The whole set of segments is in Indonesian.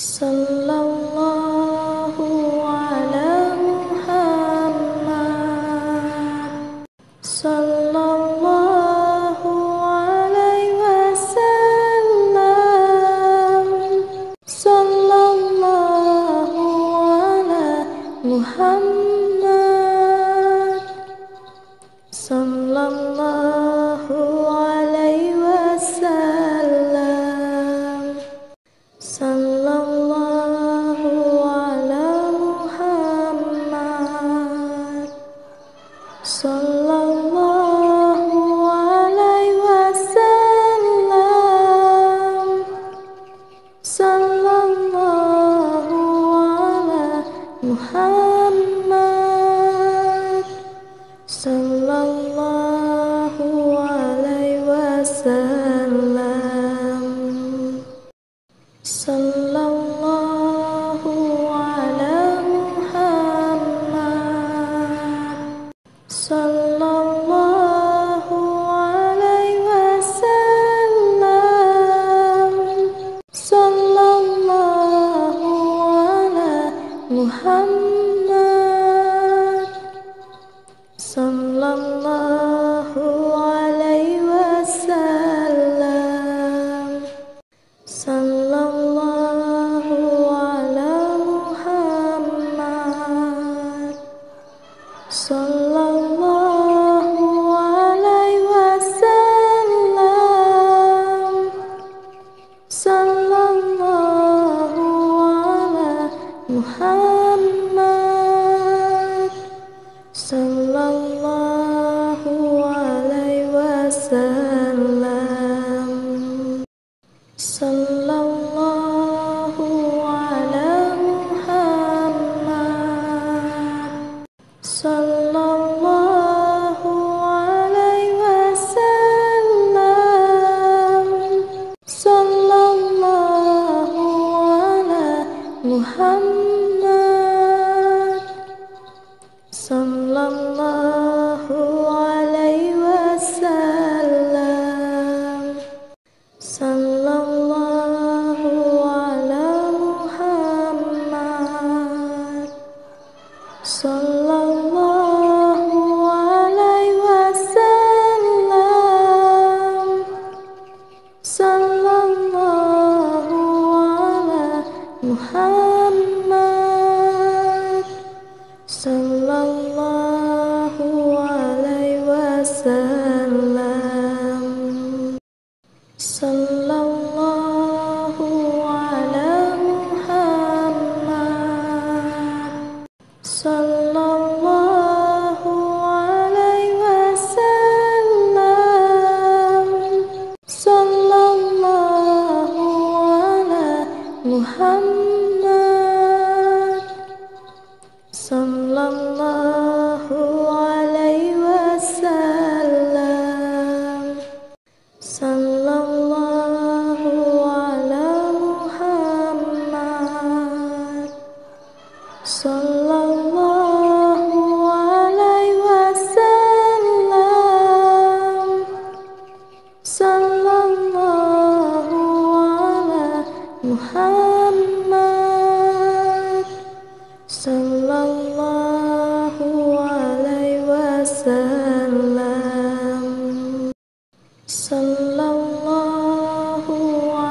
Sallallahu ala Muhammad. Sallallahu alaihi wasallam. Sallallahu ala Muhammad. Sallallahu alaihi wasallam. Sallallahu ala Muhammad. Sallallahu alaihi wasallam. Sallallahu ala Muhammad. Sallallahu alaihi wasallam. Sallallahu ala Muhammad. Sallallahu alaihi wasallam. Sallallahu ala Muhammad. Sallallahu alaihi wasallam. Sallallahu ala Muhammad. Sallallahu alaihi wasallam. Sallallahu ala Muhammad. Sallallahu alaihi wasallam. Sallallahu ala Muhammad. Sallallahu alaihi wasallam. Sallallahu ala Muhammad. Sallallahu alaihi wasallam. Sallallahu ala Muhammad. Sallallahu alaihi wasallam. Sallallahu ala Muhammad. Sallallahu alaihi wasallam. Sallallahu ala Muhammad. Sallallahu alaihi wasallam. Sallallahu ala Muhammad. Sallallahu alaihi wasallam. Sallallahu ala Muhammad. Sallallahu alaihi wasallam. Sallallahu ala Muhammad. Sallallahu alaihi wasallam. Sallallahu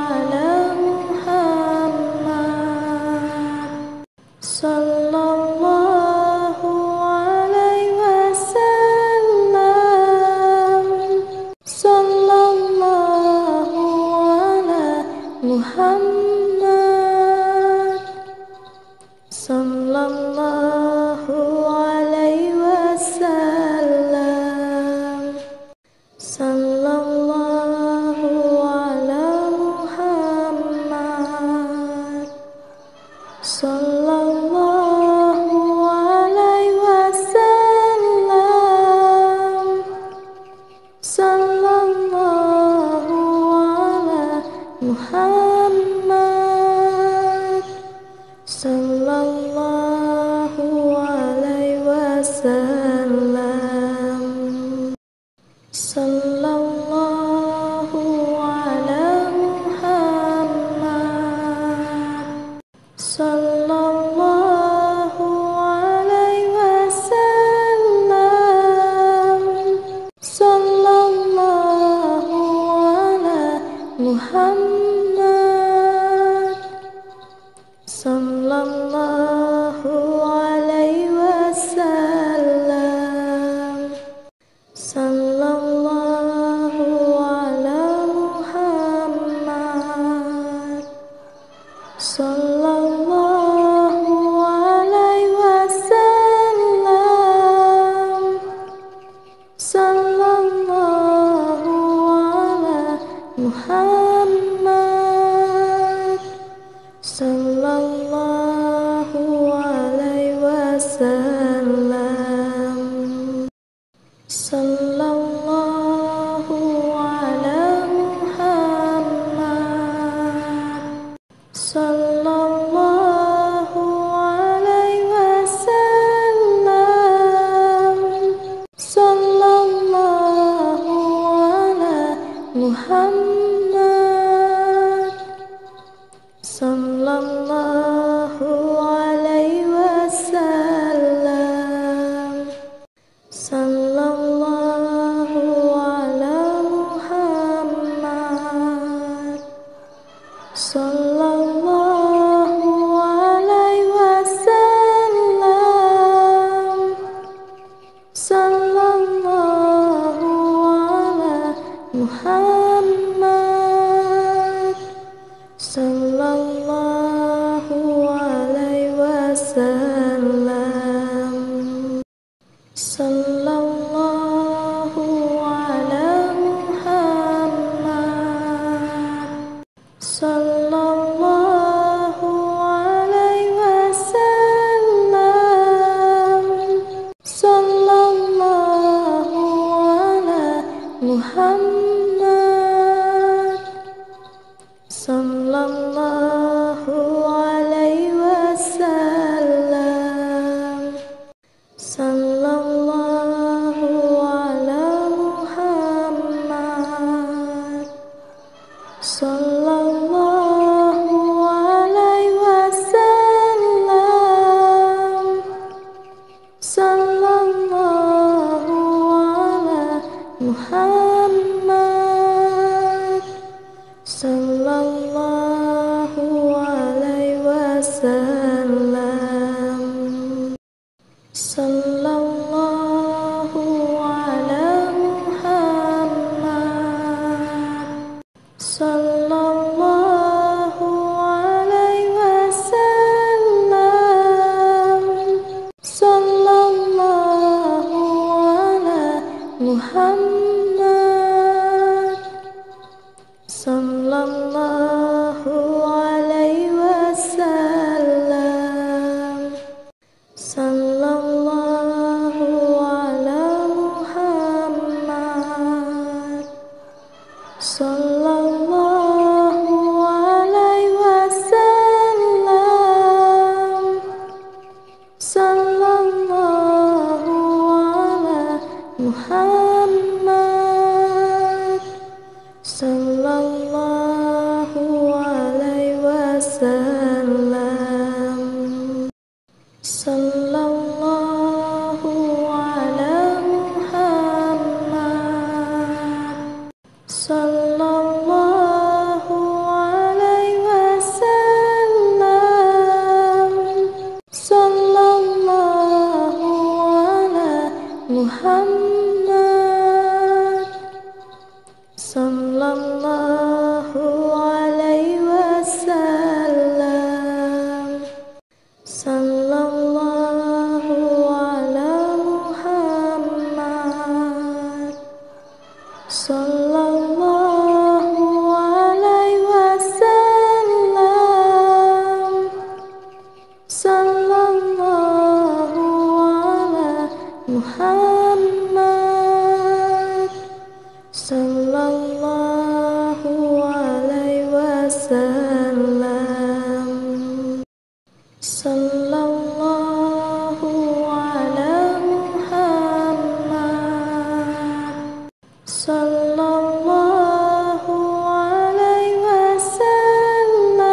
ala Muhammad. Sallallahu alaihi wasallam. Sallallahu ala Muhammad. Sallallahu alaihi wasallam. Sallallahu ala Muhammad. Sallallahu alaihi wasallam. Sallallahu ala Muhammad. Sallallahu alaihi wasallam. Sallallahu ala Muhammad. Sallallahu alaihi wasallam. Sallallahu ala Muhammad. Sallallahu alaihi wasallam. Sallallahu ala Muhammad. Sallallahu alaihi wasallam. Sallallahu ala Muhammad. Sallallahu alaihi wasallam. Sallallahu ala Muhammad. Sallallahu alaihi wasallam. Sallallahu ala Muhammad. Sallallahu alaihi wasallam. Sallallahu ala Muhammad. Sallallahu alaihi wasallam. Sallallahu ala Muhammad. Sallallahu alaihi wasallam. Sallallahu ala Muhammad. Sallallahu alaihi wasallam. Sallallahu ala Muhammad. Sallallahu alaihi wasallam. Sallallahu ala Muhammad. Sallallahu alaihi wasallam. Sallallahu ala Muhammad. Sallallahu alaihi wasallam. Sallallahu ala Muhammad. Sallallahu alaihi wasallam. Sallallahu ala Muhammad. Sallallahu alaihi wasallam. Sallallahu ala Muhammad. Sallallahu alaihi wasallam. Sallallahu ala Muhammad. Sallallahu alaihi wasallam. Sallallahu ala Muhammad. Sallallahu alaihi wasallam. Sallallahu ala Muhammad. Sallallahu alaihi wasallam. Sallallahu ala Muhammad. Sallallahu alaihi wasallam. Sallallahu ala Muhammad. Sallallahu alaihi wasallam. Sallallahu ala Muhammad. Sallallahu alaihi wasallam.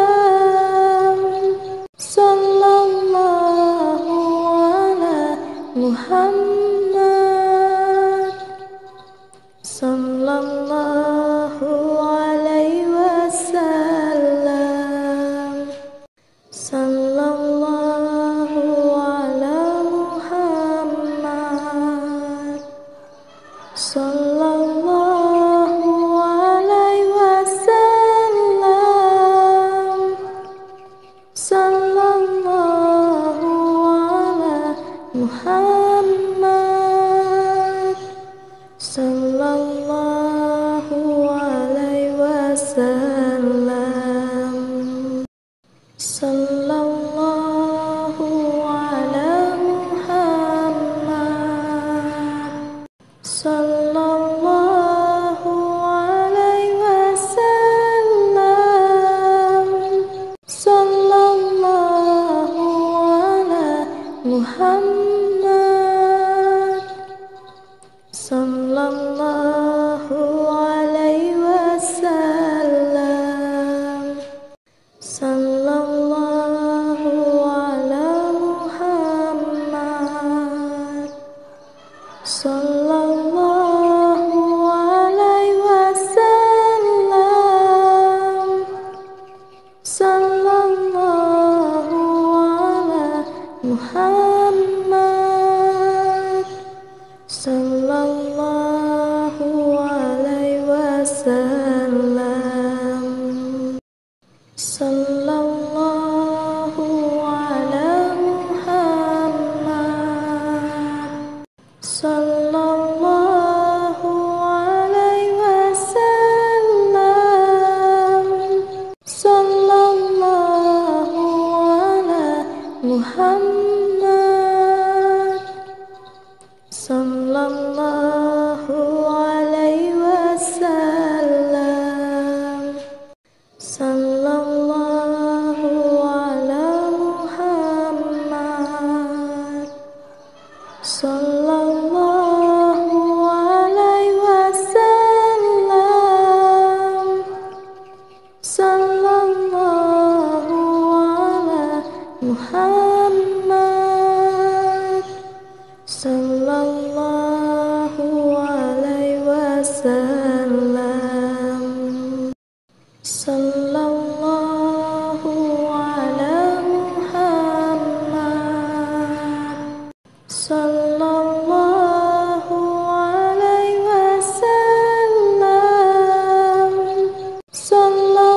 Sallallahu ala Muhammad. Sallallahu alaihi wasallam. Sallallahu ala Muhammad. Sallallahu alaihi wasallam. Sallallahu ala Muhammad. Sallallahu alaihi wasallam. Sallallahu ala Muhammad. Sallallahu alaihi wasallam. Sallallahu ala Muhammad. Sallallahu alaihi wasallam. Sallallahu ala Muhammad. Sallallahu alaihi wasallam. Sallallahu ala Muhammad. Sallallahu alaihi wasallam. Sallallahu ala Muhammad. Sallallahu alaihi wasallam. Sallallahu ala Muhammad. Sallallahu alaihi wasallam. Sallallahu ala Muhammad. Sallallahu alaihi wasallam. Sallallahu ala Muhammad. Sallallahu alaihi wasallam. Sallallahu ala Muhammad. Sallallahu alaihi wasallam. Sallallahu ala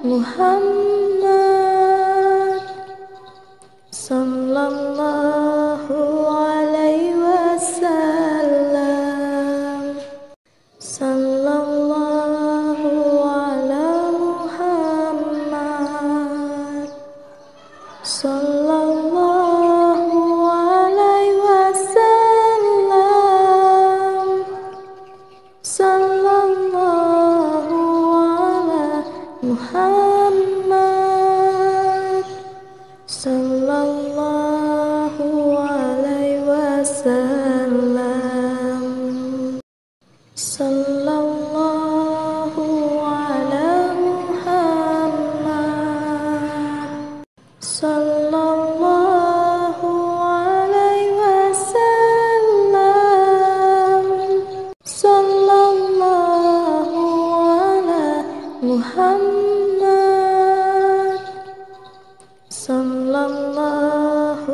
Muhammad. Sallallahu alaihi wasallam. Sallallahu ala Muhammad. Sallallahu alaihi wasallam. Sallallahu ala Muhammad. Sallallahu alaihi wasallam. Sallallahu ala Muhammad. Sallallahu alaihi wasallam. Sallallahu ala Muhammad. Sallallahu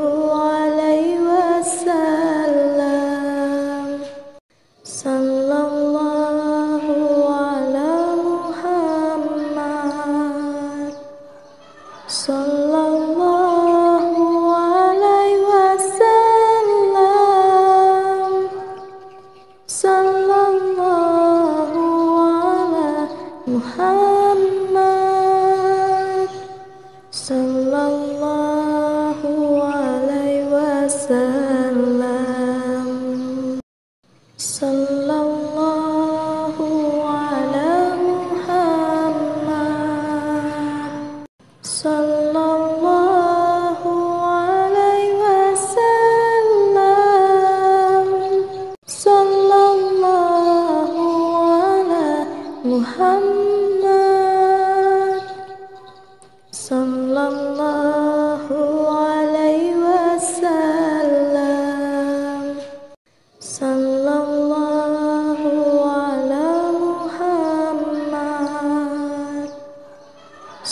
alaihi wasallam. Sallallahu alaihi wasallam. Sallallahu ala Muhammad. Sallallahu ala Muhammad. Sallallahu ala Muhammad. Sallallahu ala Muhammad. Sallallahu alaihi wasallam. Sallallahu ala Muhammad. Sallallahu alaihi wasallam. Sallallahu ala Muhammad.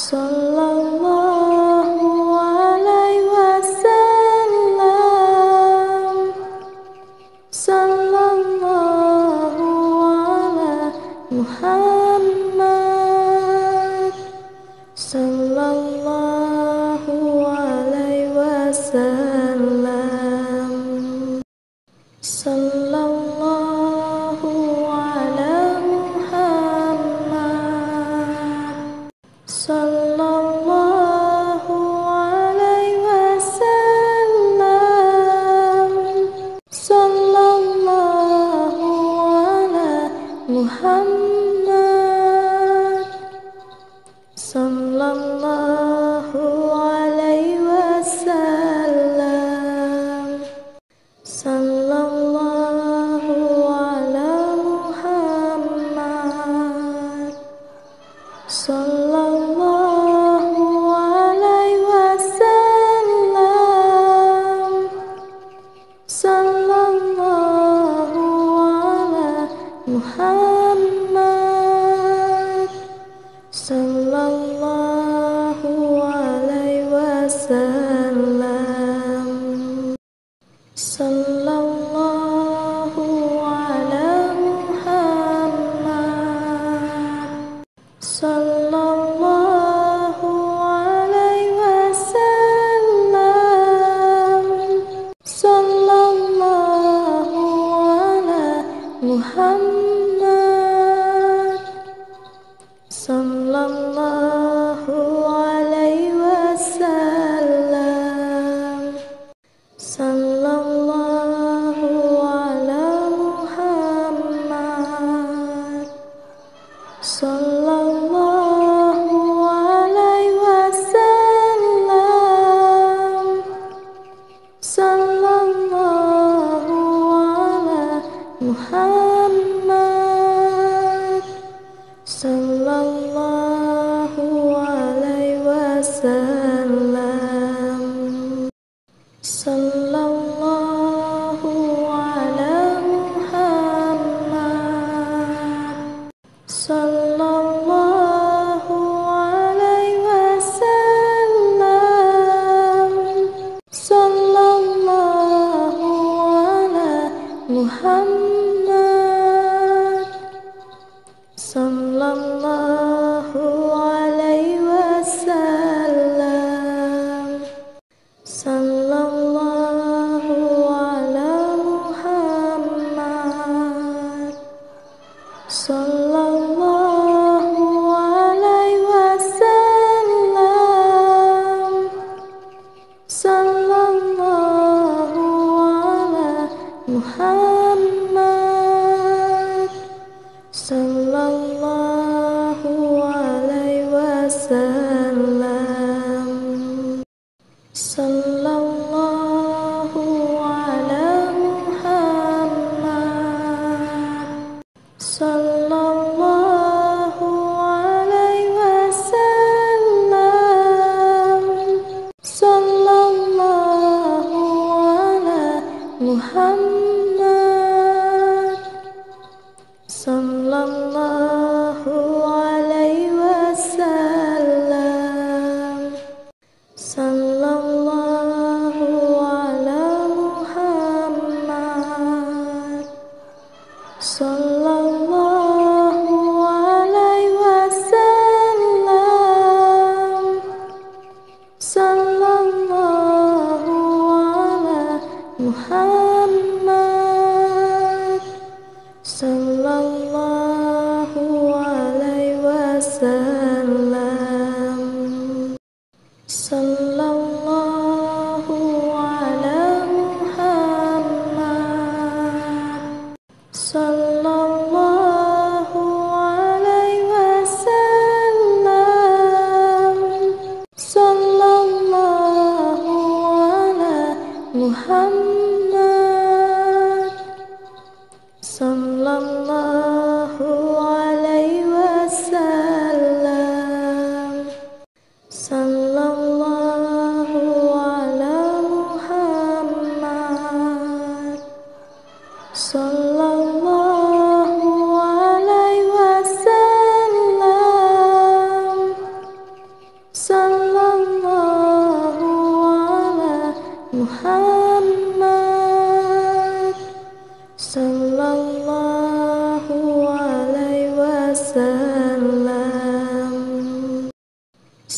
Sallallahu alaihi wasallam. Sallallahu ala Muhammad. Muhammad. sallallahu alaihi wasallam, sallallahu ala Muhammad, sallallahu alaihi wasallam, sallallahu ala Muhammad, sallallahu alaihi wasallam, sallallahu ala Muhammad, sallallahu alaihi wasallam, sallallahu ala Muhammad, sallallahu alaihi wasallam, sallallahu ala Muhammad, sallallahu alaihi wasallam, sallallahu ala Muhammad, sallallahu alaihi wasallam, sallallahu ala Muhammad, sallallahu alaihi wasallam, sallallahu ala Muhammad, sallallahu alaihi wasallam, sallallahu ala Muhammad, sallallahu alaihi wasallam, sallallahu ala Muhammad, sallallahu alaihi wasallam, sallallahu ala Muhammad, sallallahu alaihi wasallam, sallallahu ala Muhammad, sallallahu alaihi wasallam, sallallahu ala Muhammad, sallallahu alaihi wasallam, sallallahu ala Muhammad, sallallahu alaihi wasallam, sallallahu ala Muhammad, sallallahu alaihi wasallam, sallallahu ala Muhammad, sallallahu alaihi wasallam, sallallahu ala Muhammad, sallallahu alaihi wasallam, sallallahu ala Muhammad, sallallahu alaihi wasallam, sallallahu ala Muhammad, sallallahu alaihi wasallam,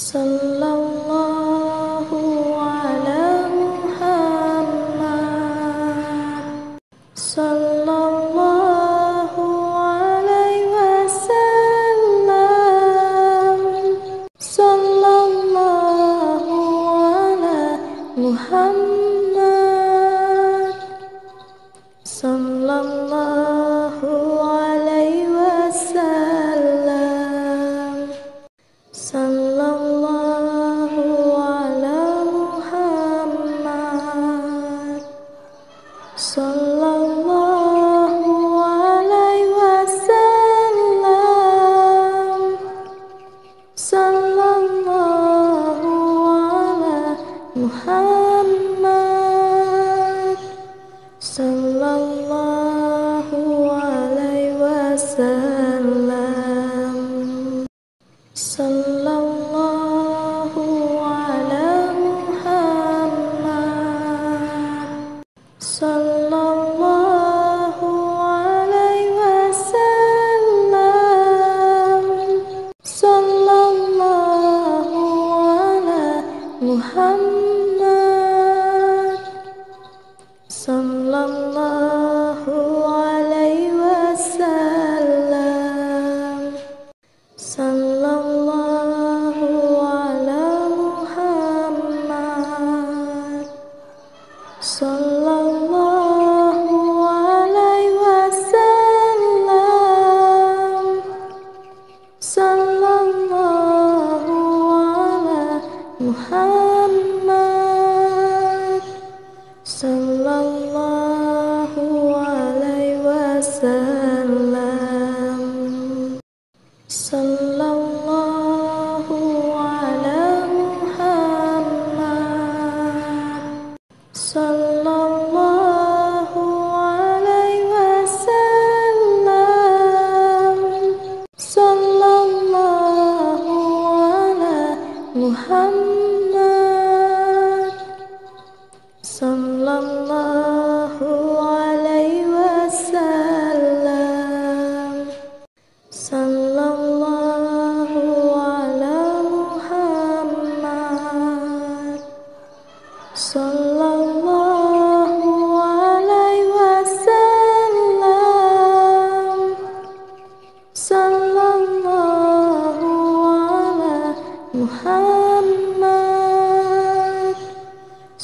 sallallahu ala Muhammad, sallallahu alaihi wasallam, sallallahu ala Muhammad, sallallahu alaihi wasallam, sallallahu ala Muhammad, sallallahu alaihi wasallam, sallallahu ala Muhammad, sallallahu alaihi wasallam, sallallahu ala Muhammad, sallallahu alaihi wasallam, sallallahu ala Muhammad, sallallahu alaihi wasallam, sallallahu ala Muhammad, sallallahu alaihi wasallam, sallallahu ala Muhammad, sallallahu alaihi wasallam, sallallahu ala Muhammad, sallallahu alaihi wasallam, sallallahu ala Muhammad, sallallahu alaihi wasallam, sallallahu ala Muhammad,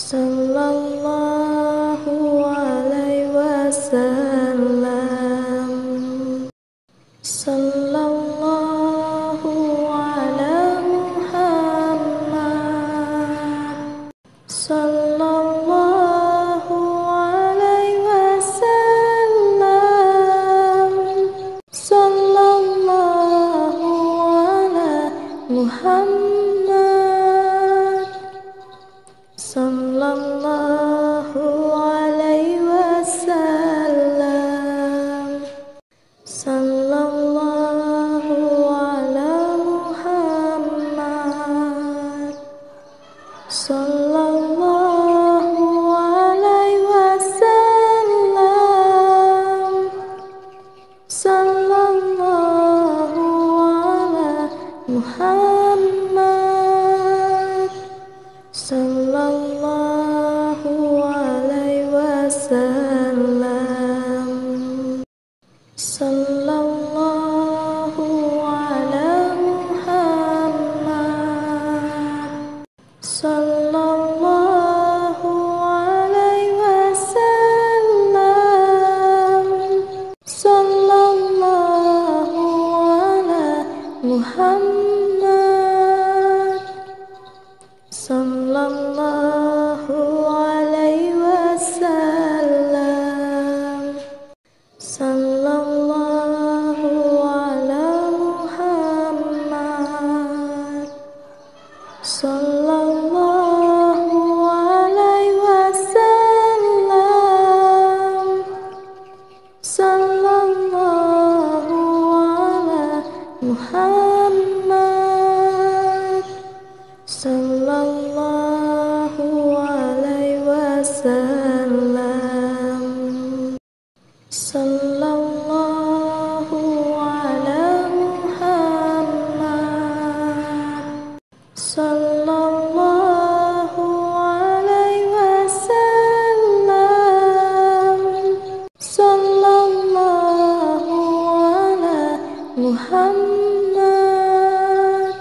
sallallahu alaihi wasallam, sallallahu ala Muhammad, sallallahu alaihi wasallam, sallallahu ala Muhammad, sallallahu alaihi wasallam, sallallahu ala Muhammad, sallallahu alaihi wasallam, sallallahu ala Muhammad, sallallahu alaihi wasallam, sallallahu ala Muhammad, sallallahu alaihi wasallam, sallallahu ala Muhammad, sallallahu alaihi wasallam, sallallahu ala Muhammad, sallallahu alaihi wasallam, sallallahu ala Muhammad, sallallahu alaihi wasallam, sallallahu ala Muhammad,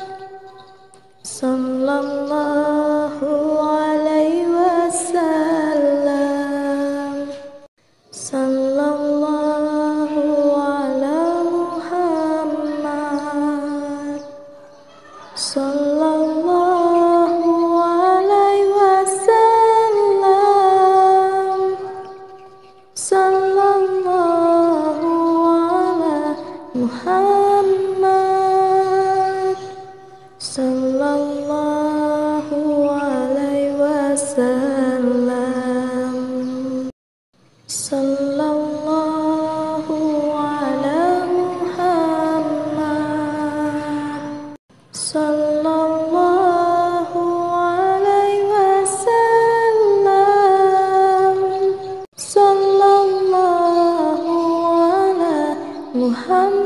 sallallahu alaihi wasallam, sallallahu ala Muhammad, sallallahu alaihi wasallam, sallallahu ala Muhammad, sallallahu alaihi wasallam, sallallahu ala Muhammad, sallallahu alaihi wasallam, sallallahu ala Muhammad,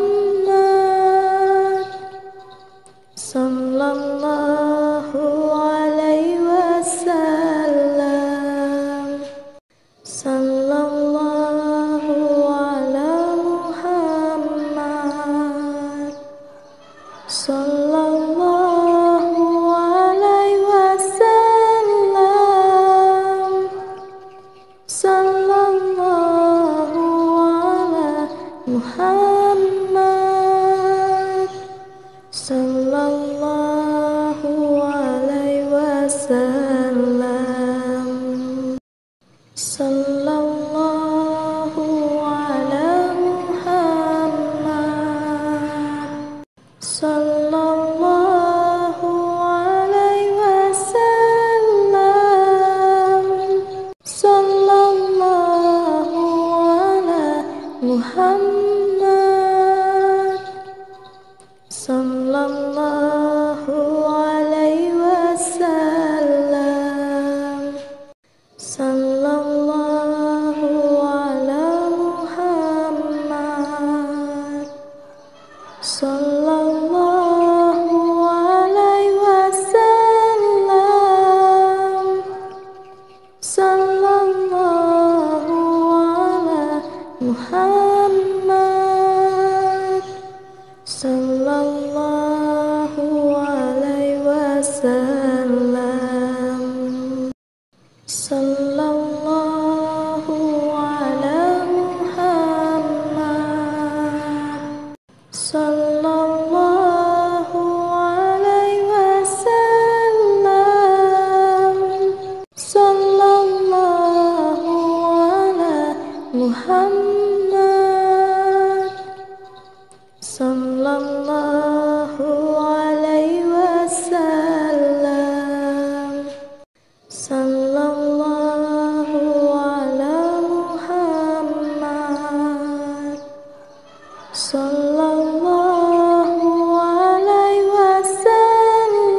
sallallahu alaihi wasallam, sallallahu ala Muhammad, sallallahu alaihi wasallam, sallallahu ala Muhammad, sallallahu alaihi wasallam, sallallahu ala Muhammad, sallallahu alaihi wasallam, sallallahu ala Muhammad, sallallahu alaihi wasallam, sallallahu ala Muhammad, sallallahu alaihi wasallam, sallallahu ala Muhammad, sallallahu alaihi wasallam, sallallahu ala Muhammad, sallallahu alaihi wasallam, sallallahu ala Muhammad, sallallahu alaihi wasallam, sallallahu ala Muhammad, sallallahu alaihi wasallam, sallallahu ala Muhammad, sallallahu alaihi wasallam,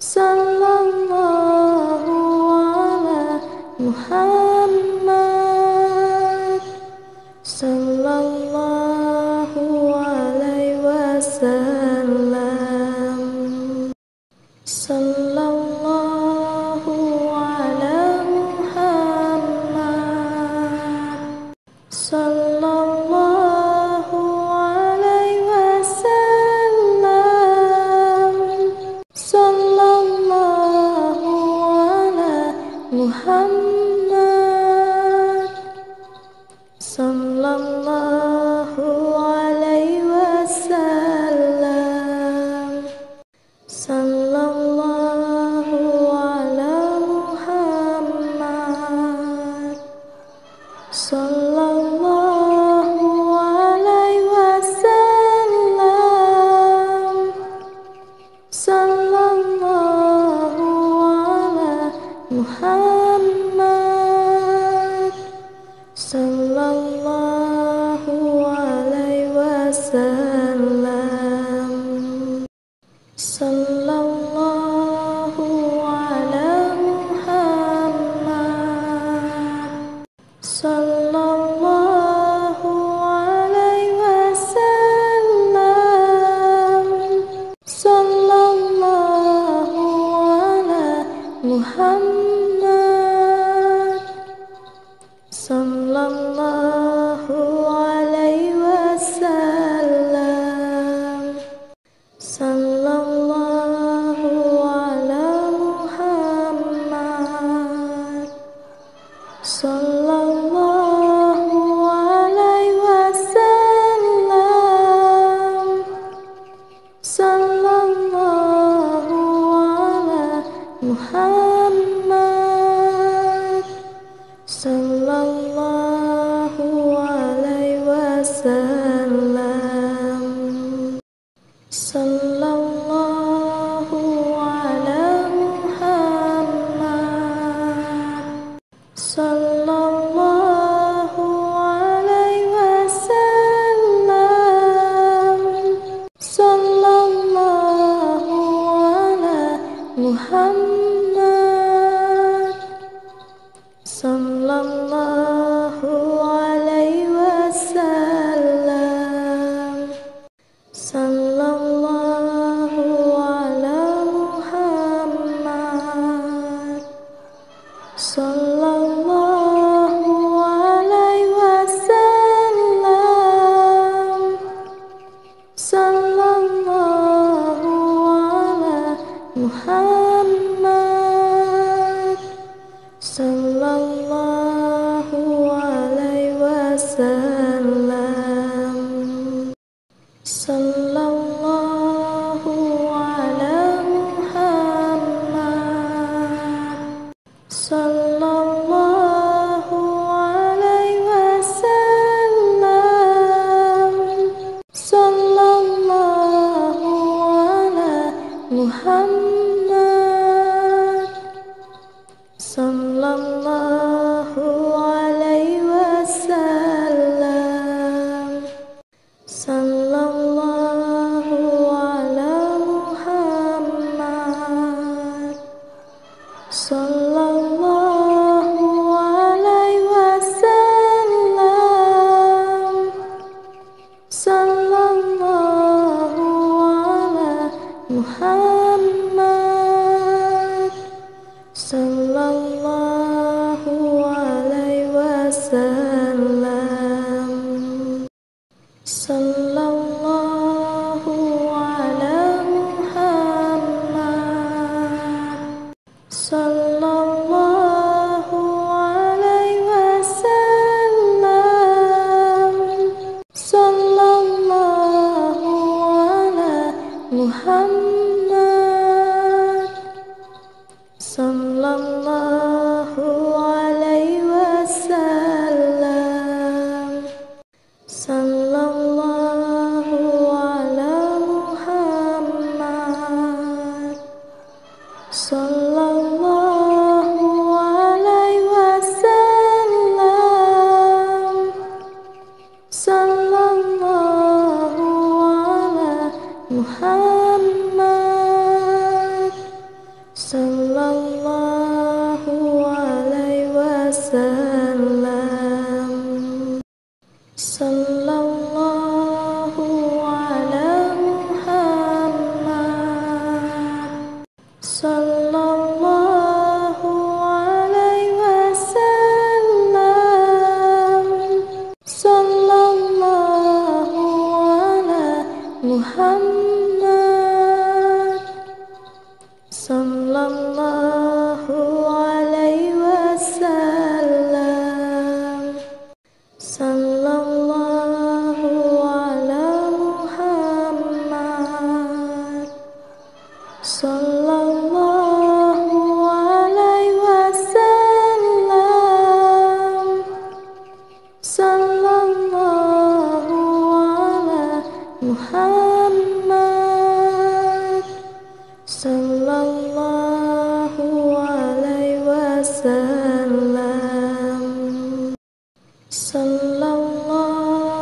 sallallahu ala Muhammad, sallallahu alaihi wasallam, sallallahu ala Muhammad, sallallahu alaihi wasallam, sallallahu ala Muhammad, sallallahu alaihi wasallam, sallallahu ala Muhammad, sallallahu alaihi wasallam, sallallahu ala Muhammad, sallallahu alaihi wasallam, sallallahu ala Muhammad, sallallahu alaihi wasallam, sallallahu Sallallahu ala Muhammad. Sallallahu alaihi wasallam. Sallallahu ala Muhammad. Sallallahu alaihi wasallam. Sallallahu ala Muhammad. Sallallahu alaihi wasallam. Sallallahu ala Muhammad. Sallallahu alaihi wasallam. Sallallahu ala Muhammad. Sallallahu alaihi wasallam. Sallallahu ala Muhammad. Sallallahu alaihi wasallam. Sallallahu ala Muhammad. Sallallahu alaihi wasallam. Sallallahu ala Muhammad. Sallallahu alaihi wasallam. Sallallahu ala Muhammad. Sallallahu alaihi wasallam. Sallallahu ala Muhammad. Sallallahu alaihi wasallam. Sallallahu ala Muhammad. Sallallahu alaihi wasallam. Sallallahu ala Muhammad. Sallallahu alaihi wasallam. Sallallahu ala Muhammad. Sallallahu alaihi wasallam. Sallallahu ala Muhammad. Sallallahu alaihi wasallam. Sallallahu ala Muhammad. Sallallahu alaihi wasallam. Sallallahu ala Muhammad. Sallallahu alaihi wasallam. Sallallahu ala Muhammad. Sallallahu alaihi wasallam. Sallallahu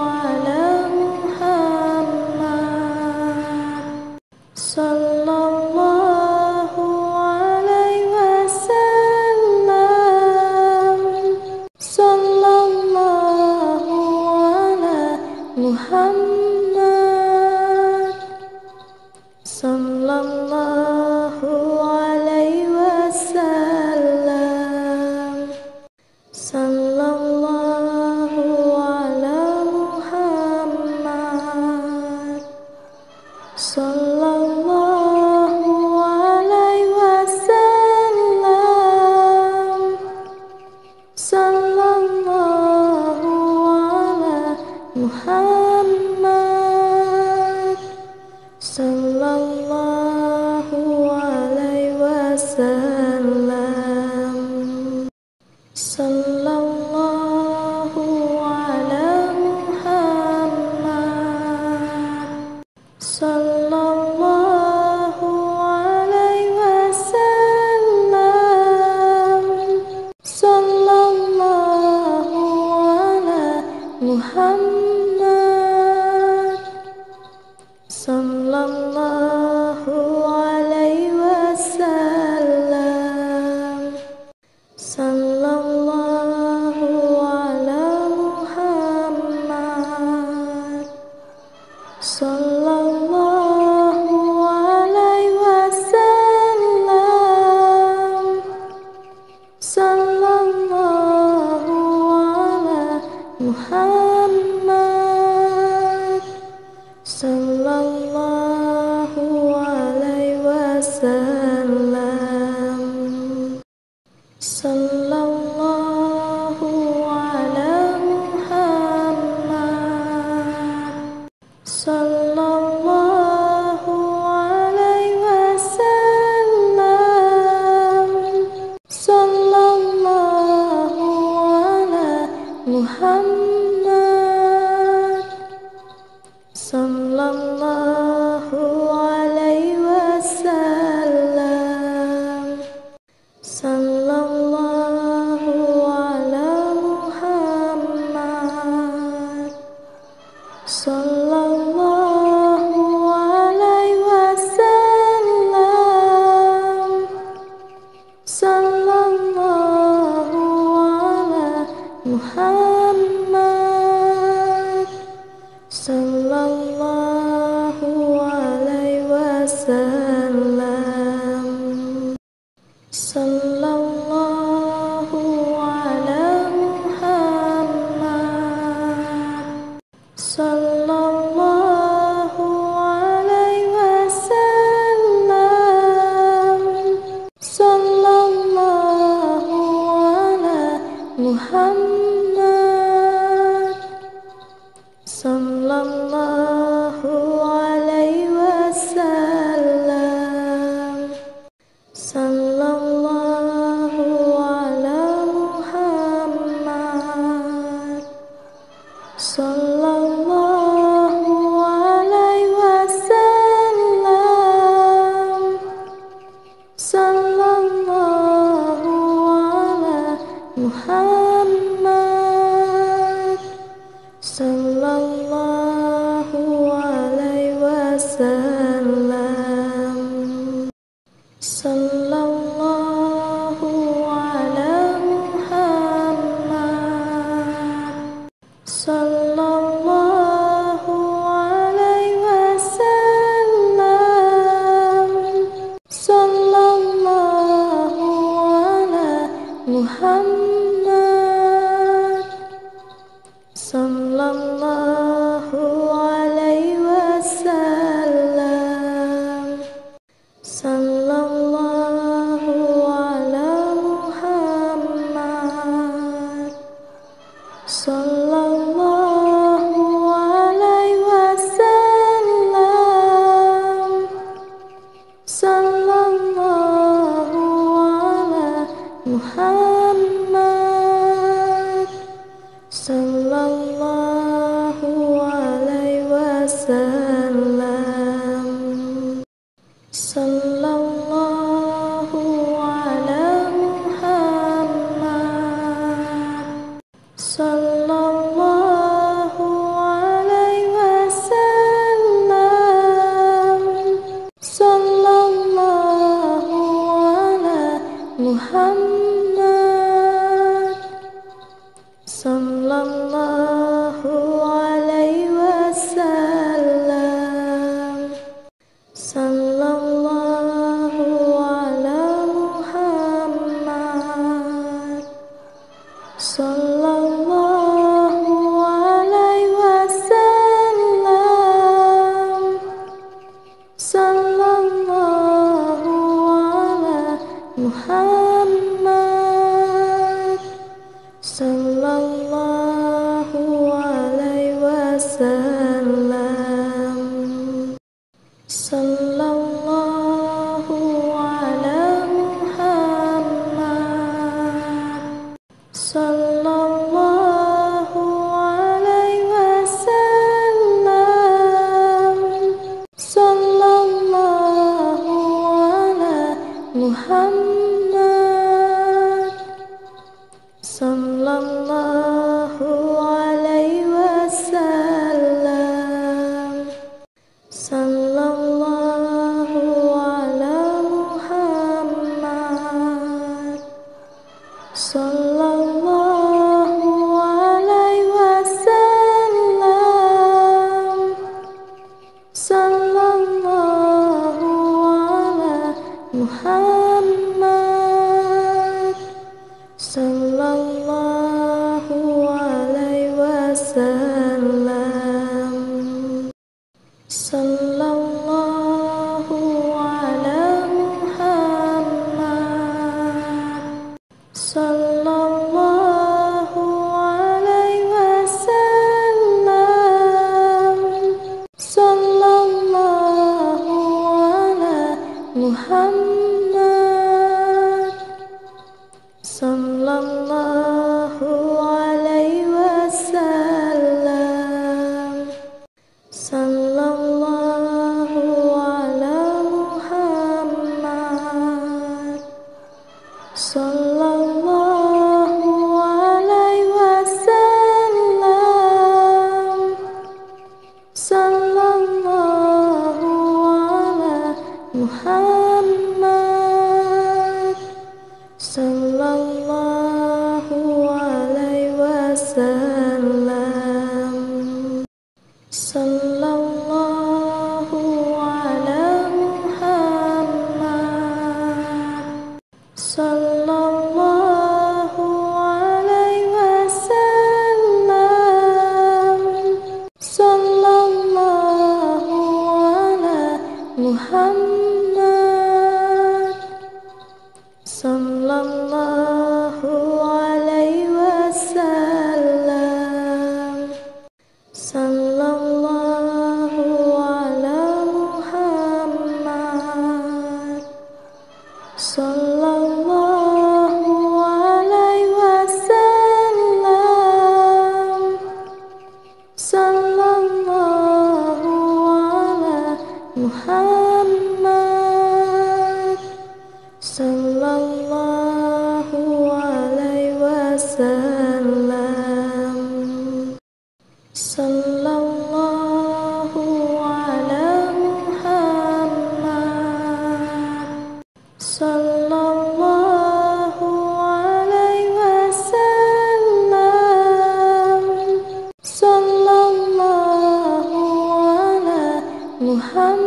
ala Muhammad. Sallallahu alaihi wasallam. Sallallahu ala Muhammad. Sallallahu alaihi wasallam. Sallallahu ala Muhammad. Sallallahu alaihi wasallam. Sallallahu ala Muhammad. sallallahu alaihi wasallam, sallallahu ala Muhammad, sallallahu alaihi wasallam, sallallahu ala Muhammad, sallallahu alaihi wasallam, sallallahu ala Muhammad, sallallahu alaihi wasallam, sallallahu ala Muhammad, sallallahu alaihi wasallam, sallallahu ala Muhammad, sallallahu alaihi wasallam, sallallahu ala Muhammad, sallallahu alaihi wasallam, sallallahu ala Muhammad, sallallahu alaihi wasallam, sallallahu ala Muhammad, sallallahu alaihi wasallam, sallallahu ala Muhammad, sallallahu alaihi wasallam, sallallahu ala Muhammad, sallallahu alaihi wasallam, sallallahu ala Muhammad, sallallahu alaihi wasallam, sallallahu ala Muhammad, sallallahu alaihi wasallam, sallallahu ala Muhammad, sallallahu alaihi wasallam, sallallahu ala Muhammad, sallallahu alaihi wasallam, sallallahu ala Muhammad, sallallahu alaihi wasallam, sallallahu ala Muhammad, sallallahu alaihi wasallam, sallallahu ala Muhammad, sallallahu alaihi wasallam, sallallahu ala Muhammad, sallallahu alaihi wasallam, sallallahu ala Muhammad, sallallahu alaihi wasallam, sallallahu ala Muhammad, sallallahu alaihi wasallam, Muhammad sallallahu alaihi wasallam. Sallallahu ala Muhammad sallallahu alaihi wasallam. Sallallahu ala Muhammad sallallahu alaihi wasallam. Sallallahu ala Muhammad sallallahu alaihi wasallam. Sallallahu ala Muhammad sallallahu alaihi wasallam. Sallallahu ala Muhammad sallallahu alaihi wasallam. Sallallahu ala Muhammad